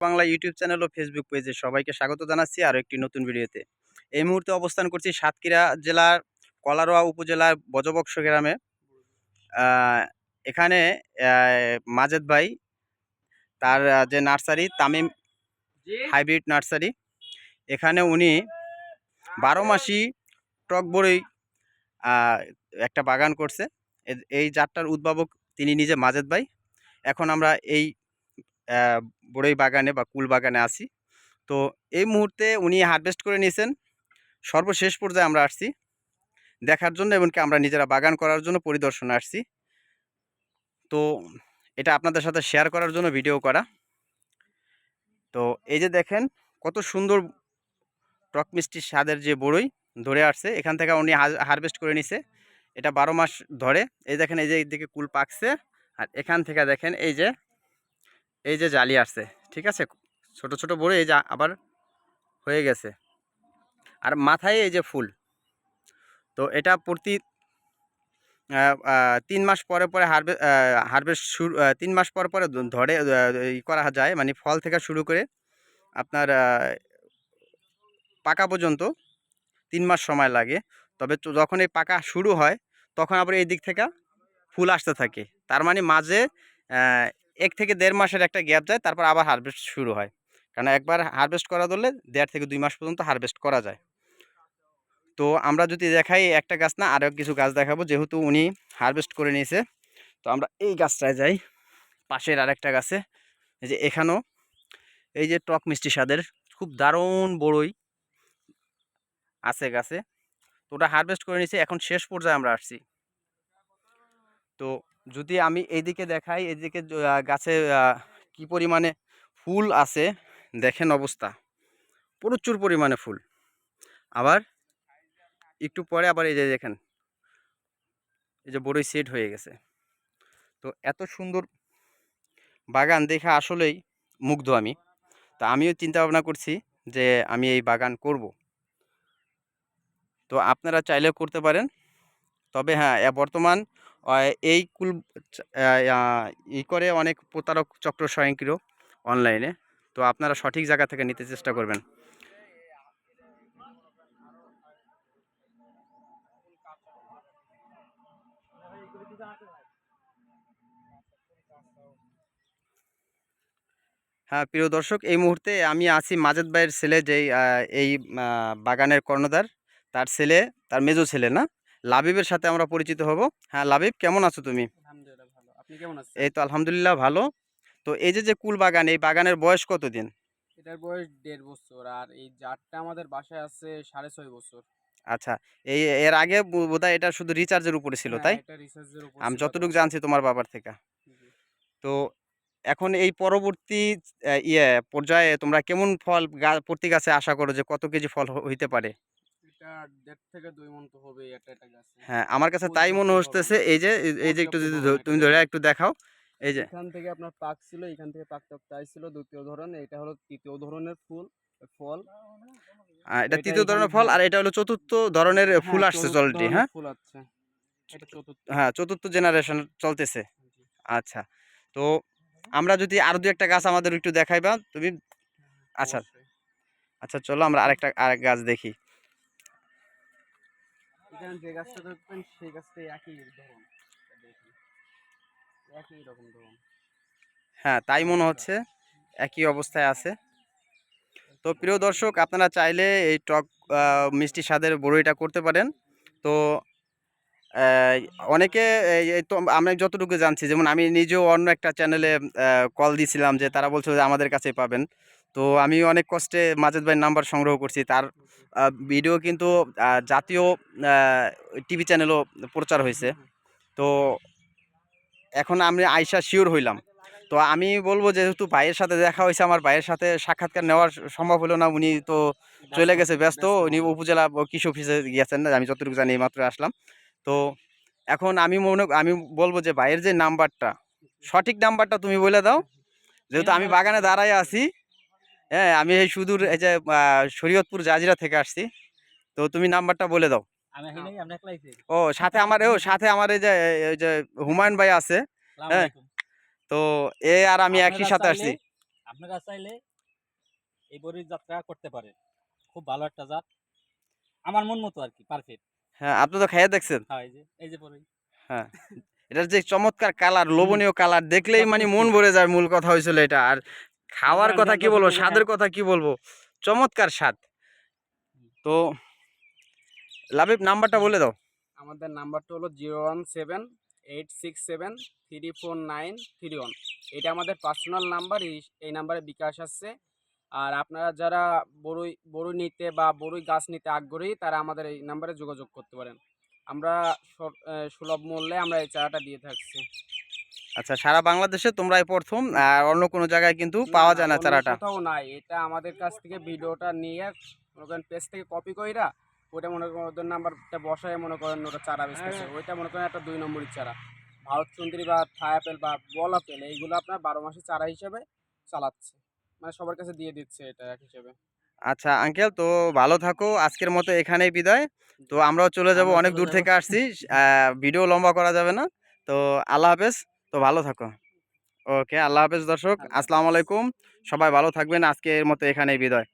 Bangla YouTube channel ও Facebook পেজে সবাইকে স্বাগত জানাচ্ছি আরও একটি নতুন ভিডিওতে। এই মুহূর্তে অবস্থান করছি সাতক্ষীরা জেলার কলারোয়া উপজেলার বজবক্স গ্রামে। এখানে মাজেদ ভাই তার যে নার্সারি তামিম হাইব্রিড নার্সারি, এখানে উনি 12 মাসি টক বড়ই একটা বাগান করছে। এই জাতটার উদ্ভাবক তিনি নিজে মাজেদ ভাই। এখন আমরা এই বড়ই বাগানে বা কুল বাগানে আছি। তো এই মুহূর্তে উনি হারভেস্ট করে নিয়েছেন। সর্বশেষ পর্যায়ে আমরা আসছি দেখার জন্য, এমনকি আমরা নিজেরা বাগান করার জন্য পরিদর্শনে আসছি। তো এটা আপনাদের সাথে শেয়ার করার জন্য ভিডিও করা। তো এই যে দেখেন কত সুন্দর টক মিষ্টি স্বাদের যে বড়ই ধরে আসছে, এখান থেকে উনি হারভেস্ট করে নিছে। এটা 12 মাস ধরে। এই দেখেন, এই যে এইদিকে কুল পাকছে, আর এখান থেকে দেখেন এই যে জালি আসছে, ঠিক আছে, ছোট ছোট বড়ই এই যে আবার হয়ে গেছে, আর মাথায় এই যে ফুল। তো এটা প্রতি 3 মাস পরে পরে হারভেস্ট শুরু, 3 মাস পর পরে ধরে করা যায়, মানে ফল থেকে শুরু করে আপনার পাকা পর্যন্ত 3 মাস সময় লাগে। তবে যখন এই পাকা শুরু হয় তখন আবার এই দিক থেকে ফুল আসতে থাকে। তার মানে মাঝে 1 থেকে 1.5 মাসের একটা গ্যাপ যায়, তারপর আবার হারভেস্ট শুরু হয়। কারণ একবার হারভেস্ট করা ধরলে 1.5 থেকে 2 মাস পর্যন্ত হারভেস্ট করা যায়। তো আমরা যদি দেখাই একটা গাছ না, আরও কিছু গাছ দেখাবো, যেহেতু উনি হারভেস্ট করে নিয়েছে। তো আমরা এই গাছটায় যাই, পাশের আরেকটা গাছে। এই যে এখানেও এই যে টক মিষ্টি স্বাদের খুব দারুণ বড়ই আছে গাছে। তো ওটা হারভেস্ট করে নিয়েছে, এখন শেষ পর্যায়ে আমরা আসছি। তো যদি আমি এইদিকে দেখাই, এইদিকে গাছে কি পরিমাণে ফুল আছে দেখেন, অবস্থা প্রচুর পরিমাণে ফুল। আবার একটু পরে আবার এই যে দেখেন এই যে বড়ই সেট হয়ে গেছে। তো এত সুন্দর বাগান দেখে আসলেই মুগ্ধ আমি। তা আমিও চিন্তা ভাবনা করছি যে আমি এই বাগান করব। তো আপনারা চাইলেও করতে পারেন। তবে হ্যাঁ, বর্তমান এই কুল করে অনেক প্রতারক চক্র স্বয়ংক্রিয় অনলাইনে। তো আপনারা সঠিক জায়গা থেকে নিতে চেষ্টা করবেন। হ্যাঁ, প্রিয় দর্শক, এই মুহূর্তে আমি আছি মাজেদ ভাইয়ের ছেলে, যেই এই বাগানের কর্ণধার, তার ছেলে, তার মেজো ছেলে না, লাবিবের সাথে আমরা পরিচিত হব। হ্যাঁ লাবিব, কেমন আছো তুমি? আলহামদুলিল্লাহ ভালো। আপনি কেমন আছেন? এই তো আলহামদুলিল্লাহ ভালো। তো এই যে কুল বাগান, এই বাগানের বয়স কতদিন? এটার বয়স 1.5 বছর, আর এই জারটা আমাদের বাসায় আছে 6.5 বছর। আচ্ছা, এর আগে বোধহয় এটা শুধু রিচার্জের উপরে ছিল, হ্যাঁ, তাই? এটা রিসার্চের উপর আমি ছিল যতটুকু তোমাদের। জানছি তোমার বাবার থেকে। জি। তো এখন এই পরবর্তী পর্যায়ে তোমরা কেমন ফল প্রতি গাছে আশা করো, যে কত কেজি ফল হইতে পারে? এটা 1.5 থেকে 2 মণ তো হবেই একটা গাছে। হ্যাঁ, আমার কাছে ফুল তাই মনে ভর্তি ফলন। হচ্ছে। এই যে একটু পর্যাপ্ত যদি ফলন একটা তুমি ধরে গাছে। একটু দেখাও। এই যে এখান থেকে আপনার পাক ছিল, এখান থেকে পাকতে পাকতে আইছিল দ্বিতীয় ধরন, এটা হলো তৃতীয় ধরনের ফল। এটা এটা তৃতীয় এখান ধরনের ফল, হ্যাঁ, আর এটা হলো চতুর্থ ধরনের ফুল হ্যাঁ, আসছে চতুর্থ অলরেডি। ধরনের হ্যাঁ, ফুল আছে। এটা চতুর্থ। হ্যাঁ, চতুর্থ জেনারেশন চলতেছে। জি। আচ্ছা, তো আমরা যদি আরো দু একটা গাছ আমাদের একটু দেখাইবা তুমি। আচ্ছা, অবশ্যই। আচ্ছা, চলো আমরা আরেক গাছ দেখি। এখানে যে গাছটা দেখবেন সেই গাছটাই একই ধরন। দেখুন, একই রকম ধরন। হ্যাঁ, তাই মনে হচ্ছে, একই অবস্থায় আছে। তো প্রিয় দর্শক, আপনারা চাইলে এই টক মিষ্টি স্বাদের বড়ইটা করতে পারেন। তো আহ, অনেকে এই তো আমি যতটুকু জানছি, যেমন আমি নিজেও অন্য একটা চ্যানেলে কল দিয়েছিলাম, যে তারা বলছিল যে আমাদের কাছে পাবেন। তো আমি অনেক কষ্টে মাজেদ ভাইয়ের নাম্বার সংগ্রহ করছি। তার ভিডিও কিন্তু জাতীয় টিভি চ্যানেলও প্রচার হয়েছে। তো এখন আমি আইসা শিওর হইলাম। তো আমি বলবো, যেহেতু ভাইয়ের সাথে দেখা হয়েছে, আমার ভাইয়ের সাথে সাক্ষাৎকার নেওয়ার সম্ভব হলো না, উনি তো চলে গেছে ব্যস্ত। ব্যস্ত উনি মানুষ। উপজেলা কৃষি অফিসে গিয়েছেন, আমি যতটুকু জানি মাত্র আসলাম। তো এখন আমি বলবো যে ভাইয়ের যে নাম্বারটা, সঠিক নাম্বারটা তুমি বলে দাও, যেহেতু আমি বাগানে দাঁড়ায় আছি। হ্যাঁ, আমি এই সুদূর এই যে শরীয়তপুর জাজিরা থেকে আসছি। তো তুমি নাম্বারটা বলে দাও। ও সাথে আমার এই যে হুমায়ুন ভাই আছে। হ্যাঁ, তো এ আর আমি একই সাথে আসছি। এই বড়ির যাত্রা করতে পারে। খুব ভালো একটা জাত, আমার মন মতো আর কি, পারফেক্ট। হ্যাঁ, আপনি তো খেয়ে দেখছেন। হ্যাঁ, এই যে বড়ি। হ্যাঁ, এটার যে চমৎকার কালার, হুম, লোভনীয় কালার দেখলেই যত মানে মন মিষ্টি। ভরে যায়। মূল কথা হয়েছিল এটা। আর খাওয়ার আপনার কথা কি দর্শক বলবো, দেখেন। স্বাদের কথা কি বলবো, চমৎকার স্বাদ। তো লাবিব নাম্বারটা বলে দাও। আমাদের নাম্বারটা হলো 01786734931। এটা আমাদের পার্সোনাল নাম্বার। এই নাম্বারে বিকাশ আসছে। আর আপনারা যারা বড়ই নিতে বা বড়ই গাছ নিতে আগ্রহী, তারা আমাদের এই নাম্বারে যোগাযোগ করতে পারেন। আমরা সুলভ মূল্যে আমরা এই চারাটা দিয়ে থাকছি। আচ্ছা, সারা বাংলাদেশে তোমরাই প্রথম, আর অন্য কোনো জায়গায় কিন্তু না, পাওয়া না, যায় না অন্য চারাটা। কোথাও নাই। এটা আমাদের কাছ থেকে ভিডিওটা নিয়ে মনে করেন পেজ থেকে কপি কইরা ওটা মনে করেন ওদের নাম্বারটা বসায় মনে করেন ওটা চারা বেচতেছে। ওইটা মনে করেন একটা ২ নম্বরের চারা। ভারত সুন্দরী বা থাই আপেল বা বল আপেল এইগুলো আপনার ১২ মাসের চারা হিসেবে চালাচ্ছে। মানে সবার কাছে দিয়ে দিচ্ছে এটা এক হিসেবে। আচ্ছা আঙ্কেল, তো ভালো থাকো, আজকের মতো এখানেই বিদায়। তো আমরাও চলে যাব, আমরাও অনেক চলে দূর যাব। থেকে আসছি। ভিডিও লম্বা করা যাবে না। তো আল্লাহ হাফেজ। তো ভালো থাকো। ওকে, আল্লাহ হাফেজ দর্শক, আল্লাহ আসসালামু হাফেজ। আলাইকুম। সবাই ভালো থাকবেন, আজকের মতো এখানেই বিদায়।